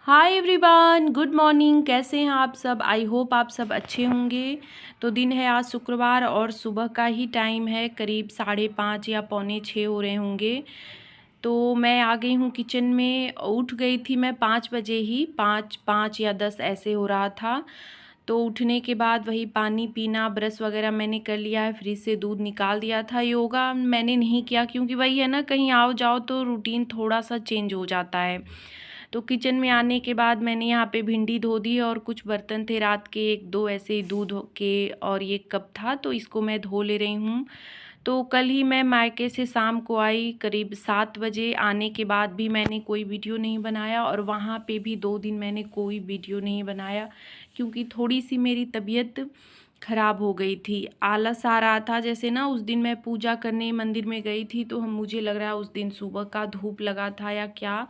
Hi everyone, good morning. कैसे हैं आप सब? आई होप आप सब अच्छे होंगे। तो दिन है आज शुक्रवार और सुबह का ही टाइम है, करीब 5:30 या पौने 6 हो रहे होंगे। तो मैं आ गई हूँ किचन में। उठ गई थी मैं 5 बजे ही, 5 या 10 ऐसे हो रहा था। तो उठने के बाद वही पानी पीना, ब्रश वगैरह मैंने कर लिया है, फ्रिज से दूध निकाल दिया था। योगा मैंने नहीं किया क्योंकि वही है ना, कहीं आओ जाओ तो रूटीन थोड़ा सा चेंज हो जाता है। तो किचन में आने के बाद मैंने यहाँ पे भिंडी धो दी और कुछ बर्तन थे रात के, एक दो ऐसे ही दूध के, और ये कप था तो इसको मैं धो ले रही हूँ। तो कल ही मैं मायके से शाम को आई, करीब 7 बजे। आने के बाद भी मैंने कोई वीडियो नहीं बनाया और वहाँ पे भी 2 दिन मैंने कोई वीडियो नहीं बनाया क्योंकि थोड़ी सी मेरी तबीयत ख़राब हो गई थी। आलस आ रहा था। जैसे ना उस दिन मैं पूजा करने मंदिर में गई थी तो हम मुझे लग रहा है उस दिन सुबह का धूप लगा था या क्या,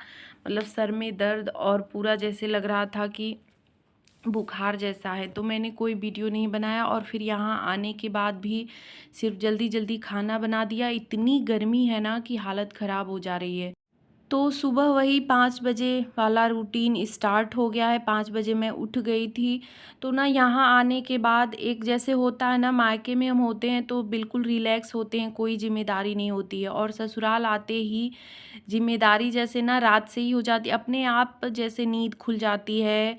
मतलब सर में दर्द और पूरा जैसे लग रहा था कि बुखार जैसा है। तो मैंने कोई वीडियो नहीं बनाया और फिर यहाँ आने के बाद भी सिर्फ जल्दी जल्दी खाना बना दिया। इतनी गर्मी है ना कि हालत ख़राब हो जा रही है। तो सुबह वही 5 बजे वाला रूटीन स्टार्ट हो गया है। 5 बजे मैं उठ गई थी। तो ना यहाँ आने के बाद एक जैसे होता है ना, मायके में हम होते हैं तो बिल्कुल रिलैक्स होते हैं, कोई जिम्मेदारी नहीं होती है, और ससुराल आते ही जिम्मेदारी जैसे ना रात से ही हो जाती है अपने आप। जैसे नींद खुल जाती है,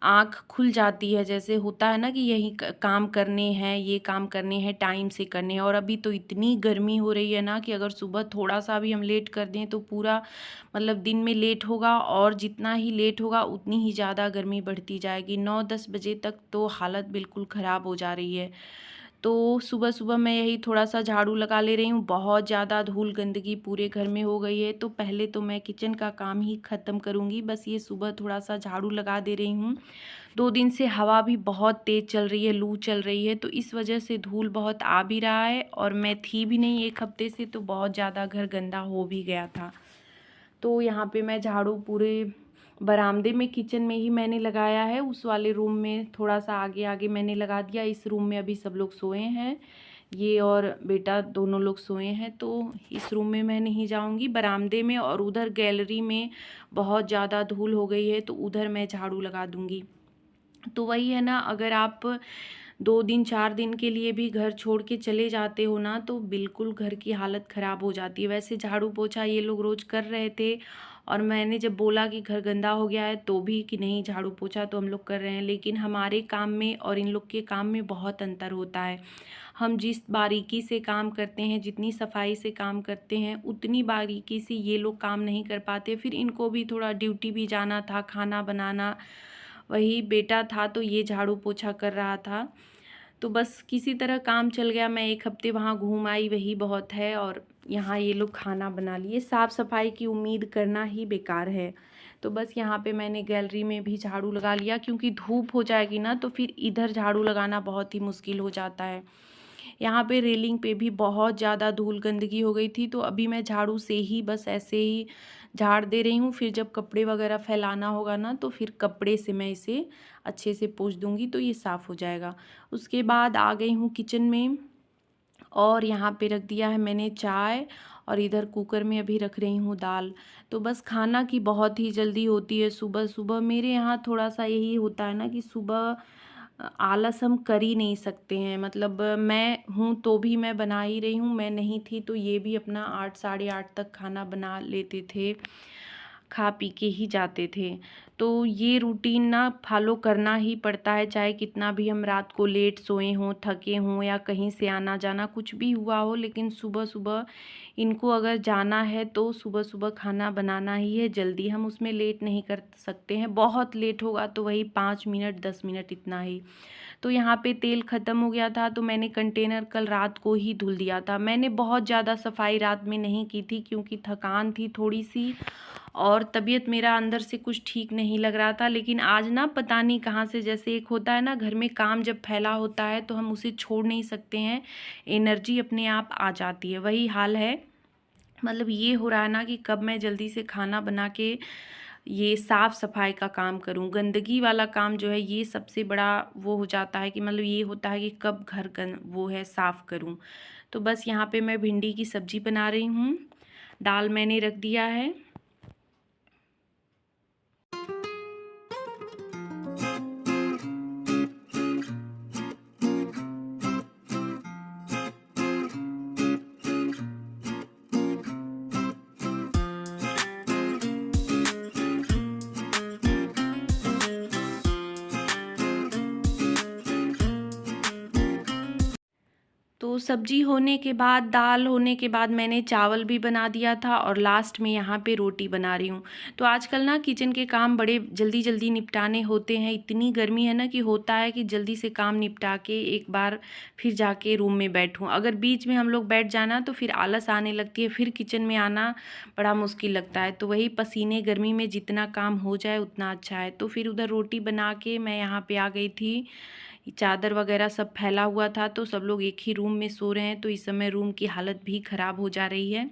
आँख खुल जाती है, जैसे होता है ना कि यही काम करने हैं, ये काम करने हैं, टाइम से करने हैं। और अभी तो इतनी गर्मी हो रही है ना कि अगर सुबह थोड़ा सा भी हम लेट कर दें तो पूरा मतलब दिन में लेट होगा, और जितना ही लेट होगा उतनी ही ज़्यादा गर्मी बढ़ती जाएगी। 9-10 बजे तक तो हालत बिल्कुल ख़राब हो जा रही है। तो सुबह सुबह मैं यही थोड़ा सा झाड़ू लगा ले रही हूँ। बहुत ज़्यादा धूल गंदगी पूरे घर में हो गई है, तो पहले तो मैं किचन का काम ही ख़त्म करूँगी। बस ये सुबह थोड़ा सा झाड़ू लगा दे रही हूँ। 2 दिन से हवा भी बहुत तेज़ चल रही है, लू चल रही है, तो इस वजह से धूल बहुत आ भी रहा है। और मैं थी भी नहीं 1 हफ्ते से, तो बहुत ज़्यादा घर गंदा हो भी गया था। तो यहाँ पे मैं झाड़ू पूरे बरामदे में, किचन में ही मैंने लगाया है। उस वाले रूम में थोड़ा सा आगे आगे मैंने लगा दिया। इस रूम में अभी सब लोग सोए हैं, ये और बेटा दोनों लोग सोए हैं, तो इस रूम में मैं नहीं जाऊंगी। बरामदे में और उधर गैलरी में बहुत ज़्यादा धूल हो गई है, तो उधर मैं झाड़ू लगा दूंगी। तो वही है ना, अगर आप 2 दिन 4 दिन के लिए भी घर छोड़ के चले जाते हो ना, तो बिल्कुल घर की हालत ख़राब हो जाती है। वैसे झाड़ू पोछा ये लोग रोज़ कर रहे थे, और मैंने जब बोला कि घर गंदा हो गया है तो भी कि नहीं, झाड़ू पोछा तो हम लोग कर रहे हैं, लेकिन हमारे काम में और इन लोग के काम में बहुत अंतर होता है। हम जिस बारीकी से काम करते हैं, जितनी सफाई से काम करते हैं, उतनी बारीकी से ये लोग काम नहीं कर पाते। फिर इनको भी थोड़ा ड्यूटी भी जाना था, खाना बनाना, वही बेटा था तो ये झाड़ू पोछा कर रहा था। तो बस किसी तरह काम चल गया। मैं 1 हफ्ते वहाँ घूम आई, वही बहुत है। और यहाँ ये लोग खाना बना लिए। साफ़ सफाई की उम्मीद करना ही बेकार है। तो बस यहाँ पे मैंने गैलरी में भी झाड़ू लगा लिया, क्योंकि धूप हो जाएगी ना तो फिर इधर झाड़ू लगाना बहुत ही मुश्किल हो जाता है। यहाँ पे रेलिंग पे भी बहुत ज़्यादा धूल गंदगी हो गई थी, तो अभी मैं झाड़ू से ही बस ऐसे ही झाड़ दे रही हूँ। फिर जब कपड़े वगैरह फैलाना होगा ना, तो फिर कपड़े से मैं इसे अच्छे से पोंछ दूँगी तो ये साफ़ हो जाएगा। उसके बाद आ गई हूँ किचन में, और यहाँ पे रख दिया है मैंने चाय, और इधर कुकर में अभी रख रही हूँ दाल। तो बस खाना की बहुत ही जल्दी होती है सुबह सुबह। मेरे यहाँ थोड़ा सा यही होता है ना कि सुबह आलस हम कर ही नहीं सकते हैं। मतलब मैं हूँ तो भी मैं बना ही रही हूँ, मैं नहीं थी तो ये भी अपना 8 साढ़े 8 तक खाना बना लेते थे, खा पी के ही जाते थे। तो ये रूटीन ना फॉलो करना ही पड़ता है, चाहे कितना भी हम रात को लेट सोए हों, थके हों, या कहीं से आना जाना कुछ भी हुआ हो, लेकिन सुबह सुबह इनको अगर जाना है तो सुबह सुबह खाना बनाना ही है। जल्दी हम उसमें लेट नहीं कर सकते हैं। बहुत लेट होगा तो वही 5 मिनट 10 मिनट इतना ही। तो यहाँ पे तेल ख़त्म हो गया था, तो मैंने कंटेनर कल रात को ही धुल दिया था। मैंने बहुत ज़्यादा सफाई रात में नहीं की थी क्योंकि थकान थी थोड़ी सी, और तबीयत मेरा अंदर से कुछ ठीक नहीं लग रहा था। लेकिन आज ना पता नहीं कहाँ से, जैसे एक होता है ना घर में काम जब फैला होता है तो हम उसे छोड़ नहीं सकते हैं, एनर्जी अपने आप आ जाती है, वही हाल है। मतलब ये हो रहा है ना कि कब मैं जल्दी से खाना बना के ये साफ़ सफाई का काम करूं। गंदगी वाला काम जो है ये सबसे बड़ा वो हो जाता है कि मतलब ये होता है कि कब घर वो है साफ़ करूं। तो बस यहाँ पे मैं भिंडी की सब्ज़ी बना रही हूँ। दाल मैंने रख दिया है। तो सब्जी होने के बाद, दाल होने के बाद मैंने चावल भी बना दिया था और लास्ट में यहाँ पे रोटी बना रही हूँ। तो आजकल ना किचन के काम बड़े जल्दी जल्दी निपटाने होते हैं। इतनी गर्मी है ना कि होता है कि जल्दी से काम निपटा के एक बार फिर जाके रूम में बैठूँ। अगर बीच में हम लोग बैठ जाना तो फिर आलस आने लगती है, फिर किचन में आना बड़ा मुश्किल लगता है। तो वही पसीने गर्मी में जितना काम हो जाए उतना अच्छा है। तो फिर उधर रोटी बना के मैं यहाँ पे आ गई थी। चादर वगैरह सब फैला हुआ था तो सब लोग एक ही रूम में सो रहे हैं, तो इस समय रूम की हालत भी ख़राब हो जा रही है।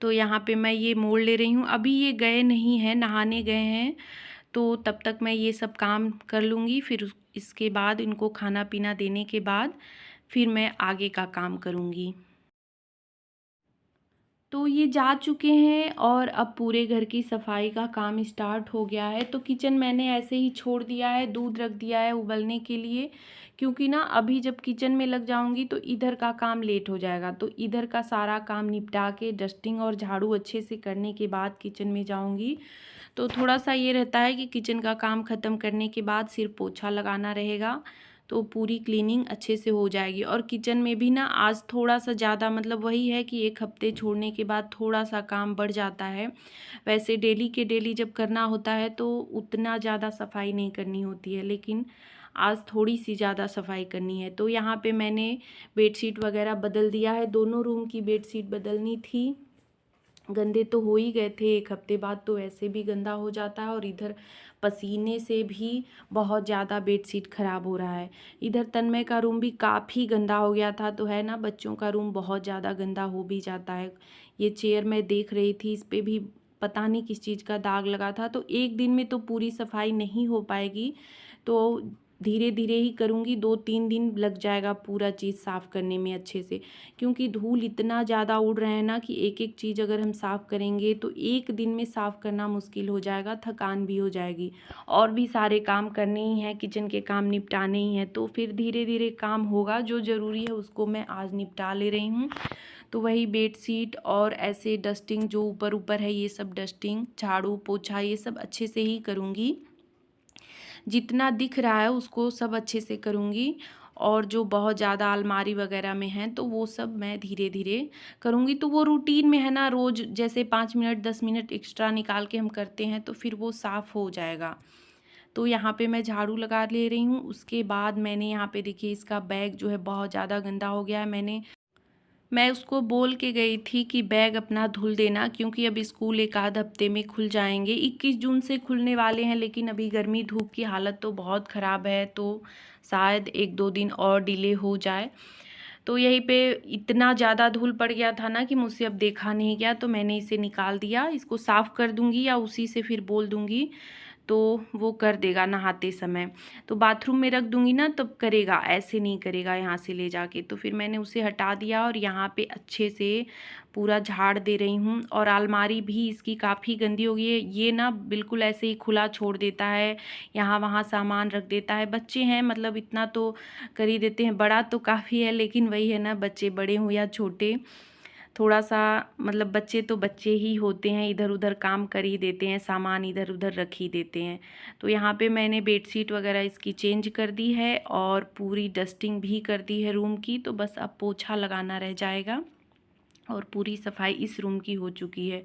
तो यहाँ पे मैं ये मोड़ ले रही हूँ। अभी ये गए नहीं हैं, नहाने गए हैं, तो तब तक मैं ये सब काम कर लूँगी। फिर इसके बाद इनको खाना पीना देने के बाद फिर मैं आगे का काम करूँगी। तो ये जा चुके हैं और अब पूरे घर की सफाई का काम स्टार्ट हो गया है। तो किचन मैंने ऐसे ही छोड़ दिया है, दूध रख दिया है उबलने के लिए, क्योंकि ना अभी जब किचन में लग जाऊंगी तो इधर का काम लेट हो जाएगा। तो इधर का सारा काम निपटा के डस्टिंग और झाड़ू अच्छे से करने के बाद किचन में जाऊंगी। तो थोड़ा सा ये रहता है कि किचन का काम ख़त्म करने के बाद सिर्फ पोछा लगाना रहेगा, तो पूरी क्लीनिंग अच्छे से हो जाएगी। और किचन में भी ना आज थोड़ा सा ज़्यादा, मतलब वही है कि एक हफ्ते छोड़ने के बाद थोड़ा सा काम बढ़ जाता है। वैसे डेली के डेली जब करना होता है तो उतना ज़्यादा सफाई नहीं करनी होती है, लेकिन आज थोड़ी सी ज़्यादा सफाई करनी है। तो यहाँ पे मैंने बेडशीट वगैरह बदल दिया है, दोनों रूम की बेडशीट बदलनी थी। गंदे तो हो ही गए थे, एक हफ्ते बाद तो ऐसे भी गंदा हो जाता है, और इधर पसीने से भी बहुत ज़्यादा बेडशीट ख़राब हो रहा है। इधर तन्मय का रूम भी काफ़ी गंदा हो गया था, तो है ना, बच्चों का रूम बहुत ज़्यादा गंदा हो भी जाता है। ये चेयर मैं देख रही थी, इस पर भी पता नहीं किस चीज़ का दाग लगा था। तो एक दिन में तो पूरी सफाई नहीं हो पाएगी, तो धीरे धीरे ही करूँगी। 2-3 दिन लग जाएगा पूरा चीज़ साफ़ करने में अच्छे से, क्योंकि धूल इतना ज़्यादा उड़ रहे हैं ना कि एक एक चीज़ अगर हम साफ़ करेंगे तो एक दिन में साफ़ करना मुश्किल हो जाएगा, थकान भी हो जाएगी। और भी सारे काम करने ही हैं, किचन के काम निपटाने ही हैं, तो फिर धीरे धीरे काम होगा। जो ज़रूरी है उसको मैं आज निपटा ले रही हूँ। तो वही बेडशीट और ऐसे डस्टिंग जो ऊपर ऊपर है, ये सब डस्टिंग, झाड़ू पोछा, ये सब अच्छे से ही करूँगी। जितना दिख रहा है उसको सब अच्छे से करूँगी। और जो बहुत ज़्यादा अलमारी वगैरह में हैं तो वो सब मैं धीरे धीरे करूँगी। तो वो रूटीन में है ना, रोज़ जैसे 5 मिनट 10 मिनट एक्स्ट्रा निकाल के हम करते हैं तो फिर वो साफ़ हो जाएगा। तो यहाँ पे मैं झाड़ू लगा ले रही हूँ। उसके बाद मैंने यहाँ पे देखिए, इसका बैग जो है बहुत ज़्यादा गंदा हो गया है। मैं उसको बोल के गई थी कि बैग अपना धुल देना, क्योंकि अब स्कूल एक आध हफ्ते में खुल जाएंगे, 21 जून से खुलने वाले हैं। लेकिन अभी गर्मी धूप की हालत तो बहुत ख़राब है, तो शायद 1-2 दिन और डिले हो जाए। तो यहीं पे इतना ज़्यादा धूल पड़ गया था ना कि मुझसे अब देखा नहीं गया, तो मैंने इसे निकाल दिया। इसको साफ़ कर दूँगी या उसी से फिर बोल दूँगी तो वो कर देगा नहाते समय। तो बाथरूम में रख दूँगी ना तब करेगा, ऐसे नहीं करेगा यहाँ से ले जाके। तो फिर मैंने उसे हटा दिया और यहाँ पे अच्छे से पूरा झाड़ दे रही हूँ। और अलमारी भी इसकी काफ़ी गंदी हो गई है। ये ना बिल्कुल ऐसे ही खुला छोड़ देता है, यहाँ वहाँ सामान रख देता है। बच्चे हैं, मतलब इतना तो कर ही देते हैं, बड़ा तो काफ़ी है, लेकिन वही है ना, बच्चे बड़े हों या छोटे, थोड़ा सा मतलब बच्चे तो बच्चे ही होते हैं, इधर उधर काम कर ही देते हैं, सामान इधर उधर रख ही देते हैं। तो यहाँ पे मैंने बेडशीट वगैरह इसकी चेंज कर दी है और पूरी डस्टिंग भी कर दी है रूम की। तो बस अब पोछा लगाना रह जाएगा और पूरी सफाई इस रूम की हो चुकी है।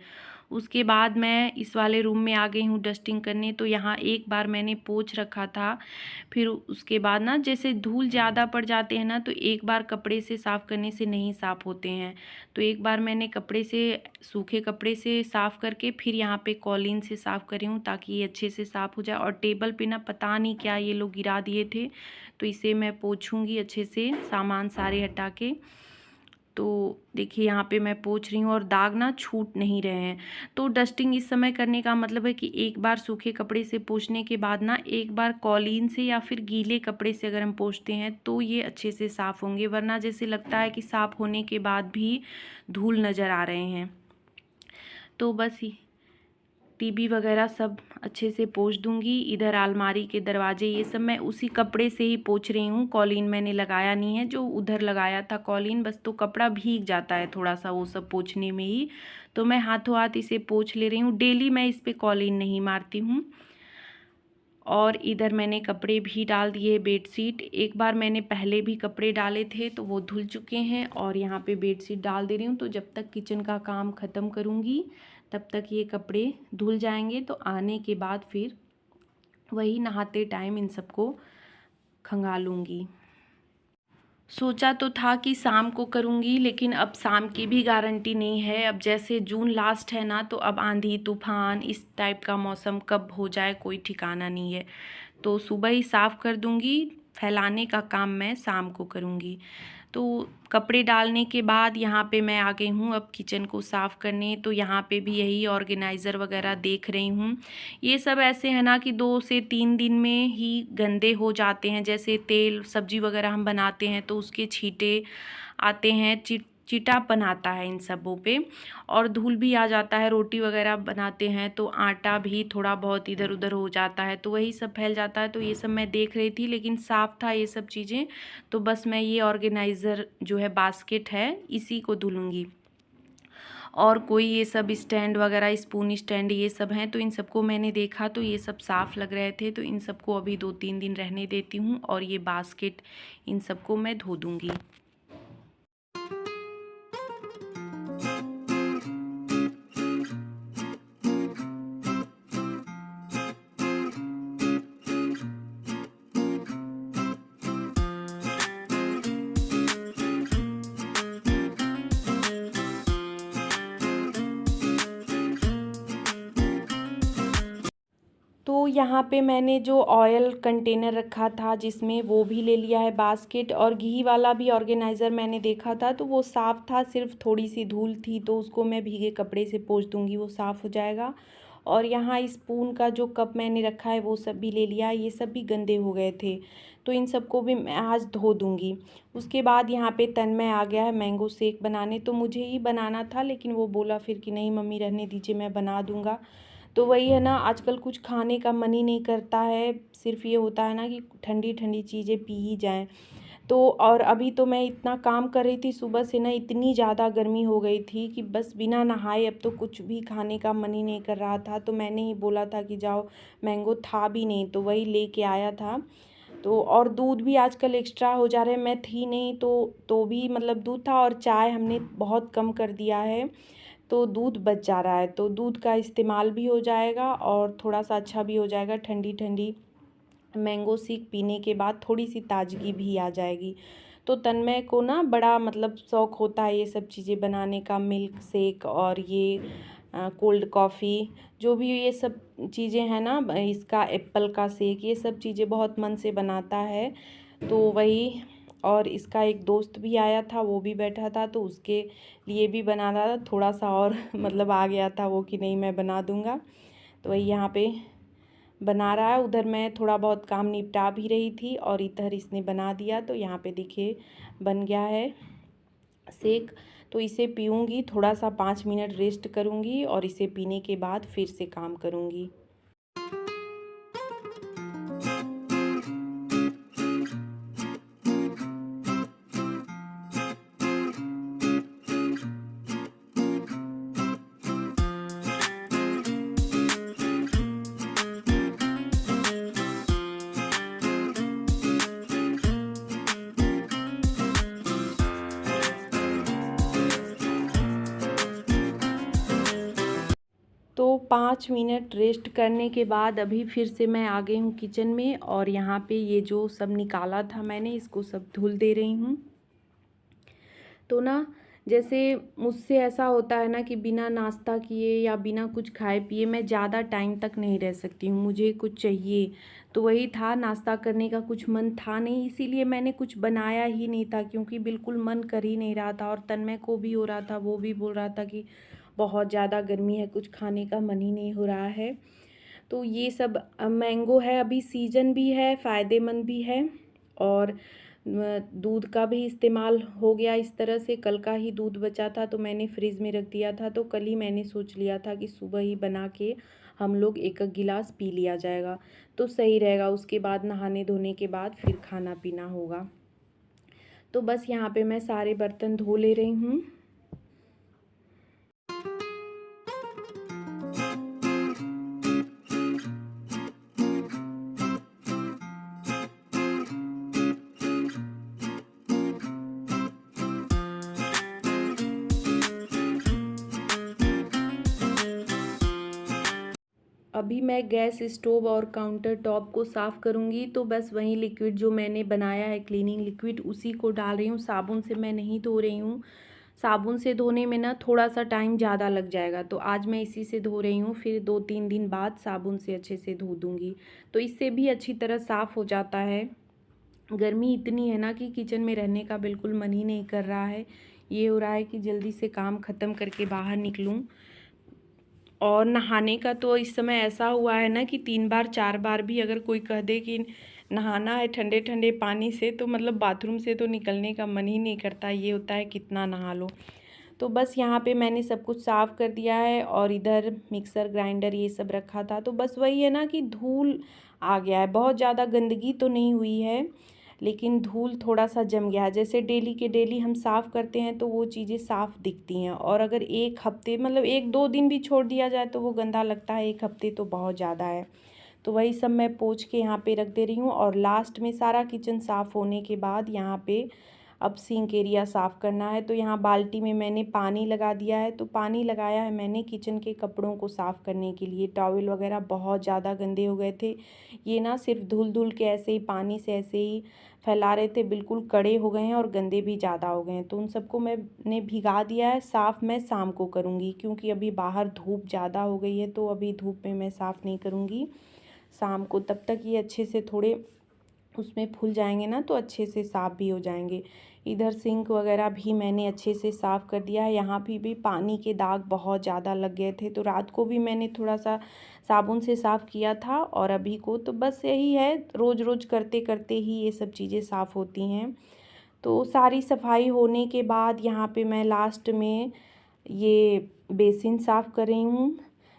उसके बाद मैं इस वाले रूम में आ गई हूँ डस्टिंग करने। तो यहाँ एक बार मैंने पोंछ रखा था, फिर उसके बाद ना जैसे धूल ज़्यादा पड़ जाते हैं ना, तो एक बार कपड़े से साफ़ करने से नहीं साफ़ होते हैं। तो एक बार मैंने कपड़े से, सूखे कपड़े से साफ़ करके फिर यहाँ पे कॉलीन से साफ़ करी हूँ, ताकि ये अच्छे से साफ़ हो जाए। और टेबल पे ना पता नहीं क्या ये लोग गिरा दिए थे, तो इसे मैं पोंछूँगी अच्छे से, सामान सारे हटा के। तो देखिए यहाँ पे मैं पोंछ रही हूँ और दाग ना छूट नहीं रहे हैं। तो डस्टिंग इस समय करने का मतलब है कि एक बार सूखे कपड़े से पोंछने के बाद ना एक बार कॉलीन से या फिर गीले कपड़े से अगर हम पोंछते हैं तो ये अच्छे से साफ़ होंगे, वरना जैसे लगता है कि साफ़ होने के बाद भी धूल नज़र आ रहे हैं। तो बस टीवी वगैरह सब अच्छे से पोंछ दूंगी। इधर अलमारी के दरवाजे ये सब मैं उसी कपड़े से ही पोंछ रही हूँ, कॉलीन मैंने लगाया नहीं है, जो उधर लगाया था कॉलीन, बस तो कपड़ा भीग जाता है थोड़ा सा वो सब पोंछने में ही। तो मैं हाथों हाथ इसे पोंछ ले रही हूँ। डेली मैं इस पर कॉलीन नहीं मारती हूँ। और इधर मैंने कपड़े भी डाल दिए, बेडशीट। एक बार मैंने पहले भी कपड़े डाले थे तो वो धुल चुके हैं, और यहाँ पे बेडशीट डाल दे रही हूँ। तो जब तक किचन का काम ख़त्म करूँगी तब तक ये कपड़े धुल जाएंगे। तो आने के बाद फिर वही नहाते टाइम इन सबको खंगालूँगी। सोचा तो था कि शाम को करूँगी, लेकिन अब शाम की भी गारंटी नहीं है। अब जैसे जून लास्ट है ना, तो अब आंधी तूफान इस टाइप का मौसम कब हो जाए कोई ठिकाना नहीं है। तो सुबह ही साफ़ कर दूँगी, फैलाने का काम मैं शाम को करूँगी। तो कपड़े डालने के बाद यहाँ पे मैं आ गई हूँ अब किचन को साफ़ करने। तो यहाँ पे भी यही ऑर्गेनाइज़र वगैरह देख रही हूँ। ये सब ऐसे है ना कि 2 से 3 दिन में ही गंदे हो जाते हैं। जैसे तेल सब्ज़ी वगैरह हम बनाते हैं तो उसके छींटे आते हैं, चिटापन आता है इन सबों पे, और धूल भी आ जाता है। रोटी वगैरह बनाते हैं तो आटा भी थोड़ा बहुत इधर उधर हो जाता है, तो वही सब फैल जाता है। तो ये सब मैं देख रही थी, लेकिन साफ़ था ये सब चीज़ें। तो बस मैं ये ऑर्गेनाइज़र जो है बास्केट है इसी को धुलूँगी। और कोई ये सब स्टैंड वगैरह, स्पून स्टैंड ये सब हैं, तो इन सबको मैंने देखा तो ये सब साफ़ लग रहे थे। तो इन सबको अभी 2-3 दिन रहने देती हूँ, और ये बास्केट इन सबको मैं धो दूँगी। तो यहाँ पे मैंने जो ऑयल कंटेनर रखा था जिसमें, वो भी ले लिया है बास्केट। और घी वाला भी ऑर्गेनाइज़र मैंने देखा था तो वो साफ़ था, सिर्फ थोड़ी सी धूल थी, तो उसको मैं भीगे कपड़े से पोंछ दूँगी, वो साफ़ हो जाएगा। और यहाँ स्पून का जो कप मैंने रखा है वो सब भी ले लिया, ये सब भी गंदे हो गए थे, तो इन सबको भी मैं आज धो दूँगी। उसके बाद यहाँ पे तन्मय आ गया है मैंगो शेक बनाने। तो मुझे ही बनाना था, लेकिन वो बोला फिर कि नहीं मम्मी रहने दीजिए, मैं बना दूँगा। तो वही है ना, आजकल कुछ खाने का मन ही नहीं करता है, सिर्फ ये होता है ना कि ठंडी ठंडी चीज़ें पी ही जाएँ। तो और अभी तो मैं इतना काम कर रही थी सुबह से ना, इतनी ज़्यादा गर्मी हो गई थी कि बस बिना नहाए अब तो कुछ भी खाने का मन ही नहीं कर रहा था। तो मैंने ही बोला था कि जाओ, मैंगो था भी नहीं तो वही लेके आया था। तो और दूध भी आजकल एक्स्ट्रा हो जा रहे हैं, मैं थी नहीं तो भी मतलब दूध था, और चाय हमने बहुत कम कर दिया है, तो दूध बच जा रहा है। तो दूध का इस्तेमाल भी हो जाएगा और थोड़ा सा अच्छा भी हो जाएगा। ठंडी ठंडी मैंगो शेक पीने के बाद थोड़ी सी ताजगी भी आ जाएगी। तो तन्मय को ना बड़ा मतलब शौक़ होता है ये सब चीज़ें बनाने का, मिल्क शेक और ये कोल्ड कॉफ़ी, जो भी ये सब चीज़ें हैं ना, इसका एप्पल का शेक, ये सब चीज़ें बहुत मन से बनाता है। तो वही, और इसका एक दोस्त भी आया था, वो भी बैठा था, तो उसके लिए भी बनाना था थोड़ा सा, और मतलब आ गया था वो कि नहीं मैं बना दूँगा। तो वही यहाँ पे बना रहा है। उधर मैं थोड़ा बहुत काम निपटा भी रही थी, और इधर इसने बना दिया। तो यहाँ पे देखिए बन गया है शेक। तो इसे पीऊँगी, थोड़ा सा 5 मिनट रेस्ट करूँगी, और इसे पीने के बाद फिर से काम करूँगी। तो 5 मिनट रेस्ट करने के बाद अभी फिर से मैं आ गई हूँ किचन में, और यहाँ पे ये जो सब निकाला था मैंने, इसको सब धुल दे रही हूँ। तो ना, जैसे मुझसे ऐसा होता है ना कि बिना नाश्ता किए या बिना कुछ खाए पिए मैं ज़्यादा टाइम तक नहीं रह सकती हूँ, मुझे कुछ चाहिए। तो वही था, नाश्ता करने का कुछ मन था नहीं, इसीलिए मैंने कुछ बनाया ही नहीं था, क्योंकि बिल्कुल मन कर ही नहीं रहा था। और तन्मय को भी हो रहा था, वो भी बोल रहा था कि बहुत ज़्यादा गर्मी है, कुछ खाने का मन ही नहीं हो रहा है। तो ये सब मैंगो है, अभी सीज़न भी है, फ़ायदेमंद भी है, और दूध का भी इस्तेमाल हो गया इस तरह से। कल का ही दूध बचा था तो मैंने फ्रिज में रख दिया था, तो कल ही मैंने सोच लिया था कि सुबह ही बना के हम लोग एक एक गिलास पी लिया जाएगा, तो सही रहेगा। उसके बाद नहाने धोने के बाद फिर खाना पीना होगा। तो बस यहाँ पे मैं सारे बर्तन धो ले रही हूँ। अभी मैं गैस स्टोव और काउंटर टॉप को साफ़ करूँगी। तो बस वही लिक्विड जो मैंने बनाया है क्लीनिंग लिक्विड उसी को डाल रही हूँ। साबुन से मैं नहीं धो रही हूँ। साबुन से धोने में ना थोड़ा सा टाइम ज़्यादा लग जाएगा, तो आज मैं इसी से धो रही हूँ। फिर 2-3 दिन बाद साबुन से अच्छे से धो दूँगी, तो इससे भी अच्छी तरह साफ़ हो जाता है। गर्मी इतनी है ना कि किचन में रहने का बिल्कुल मन ही नहीं कर रहा है। ये हो रहा है कि जल्दी से काम ख़त्म करके बाहर निकलूँ। और नहाने का तो इस समय ऐसा हुआ है ना कि 3 बार 4 बार भी अगर कोई कह दे कि नहाना है ठंडे ठंडे पानी से, तो मतलब बाथरूम से तो निकलने का मन ही नहीं करता। ये होता है कितना नहा लो। तो बस यहाँ पे मैंने सब कुछ साफ़ कर दिया है और इधर मिक्सर ग्राइंडर ये सब रखा था। तो बस वही है ना कि धूल आ गया है। बहुत ज़्यादा गंदगी तो नहीं हुई है, लेकिन धूल थोड़ा सा जम गया है। जैसे डेली के डेली हम साफ़ करते हैं तो वो चीज़ें साफ़ दिखती हैं, और अगर एक हफ्ते मतलब 1-2 दिन भी छोड़ दिया जाए तो वो गंदा लगता है। 1 हफ्ते तो बहुत ज़्यादा है। तो वही सब मैं पोंछ के यहाँ पे रख दे रही हूँ। और लास्ट में सारा किचन साफ़ होने के बाद यहाँ पे अब सिंक एरिया साफ़ करना है। तो यहाँ बाल्टी में मैंने पानी लगा दिया है। तो पानी लगाया है मैंने किचन के कपड़ों को साफ़ करने के लिए। टॉवल वगैरह बहुत ज़्यादा गंदे हो गए थे। ये ना सिर्फ धुल धुल के ऐसे ही पानी से ऐसे ही फैला रहे थे, बिल्कुल कड़े हो गए हैं और गंदे भी ज़्यादा हो गए हैं। तो उन सबको मैंने भिगा दिया है। साफ़ मैं शाम को करूँगी, क्योंकि अभी बाहर धूप ज़्यादा हो गई है, तो अभी धूप में मैं साफ़ नहीं करूँगी। शाम को तब तक ये अच्छे से थोड़े उसमें फूल जाएंगे ना, तो अच्छे से साफ़ भी हो जाएंगे। इधर सिंक वगैरह भी मैंने अच्छे से साफ़ कर दिया है। यहाँ भी पानी के दाग बहुत ज़्यादा लग गए थे, तो रात को भी मैंने थोड़ा सा साबुन से साफ़ किया था। और अभी को तो बस यही है, रोज़ रोज़ करते करते ही ये सब चीज़ें साफ़ होती हैं। तो सारी सफाई होने के बाद यहाँ पे मैं लास्ट में ये बेसिन साफ़ कर रही हूँ।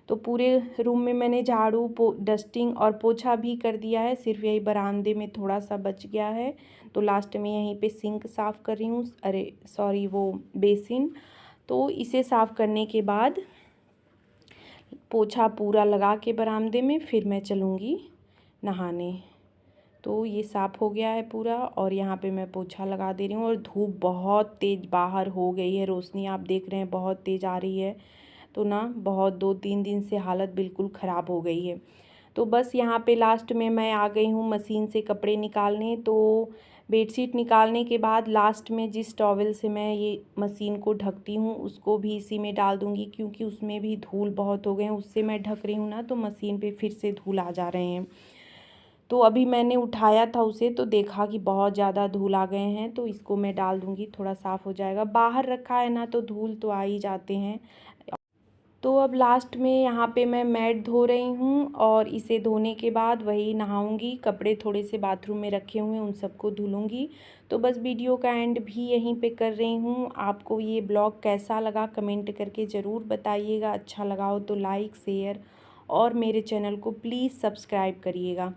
तो पूरे रूम में मैंने झाड़ू डस्टिंग और पोछा भी कर दिया है। सिर्फ यही बरामदे में थोड़ा सा बच गया है, तो लास्ट में यहीं पे सिंक साफ़ कर रही हूँ। अरे सॉरी, वो बेसिन। तो इसे साफ़ करने के बाद पोछा पूरा लगा के बरामदे में फिर मैं चलूँगी नहाने। तो ये साफ़ हो गया है पूरा, और यहाँ पे मैं पोछा लगा दे रही हूँ। और धूप बहुत तेज़ बाहर हो गई है, रोशनी आप देख रहे हैं बहुत तेज़ आ रही है। तो ना बहुत 2-3 दिन से हालत बिल्कुल ख़राब हो गई है। तो बस यहाँ पे लास्ट में मैं आ गई हूँ मशीन से कपड़े निकालने। तो बेडशीट निकालने के बाद लास्ट में जिस टॉवल से मैं ये मशीन को ढकती हूँ उसको भी इसी में डाल दूँगी, क्योंकि उसमें भी धूल बहुत हो गए हैं। उससे मैं ढक रही हूँ ना, तो मशीन पे फिर से धूल आ जा रहे हैं। तो अभी मैंने उठाया था उसे, तो देखा कि बहुत ज़्यादा धूल आ गए हैं, तो इसको मैं डाल दूँगी, थोड़ा साफ़ हो जाएगा। बाहर रखा है ना, तो धूल तो आ ही जाते हैं। तो अब लास्ट में यहाँ पे मैं मैट धो रही हूँ, और इसे धोने के बाद वही नहाऊंगी। कपड़े थोड़े से बाथरूम में रखे हुए हैं, उन सबको धुलूँगी। तो बस वीडियो का एंड भी यहीं पे कर रही हूँ। आपको ये ब्लॉग कैसा लगा कमेंट करके ज़रूर बताइएगा। अच्छा लगा हो तो लाइक शेयर और मेरे चैनल को प्लीज़ सब्सक्राइब करिएगा।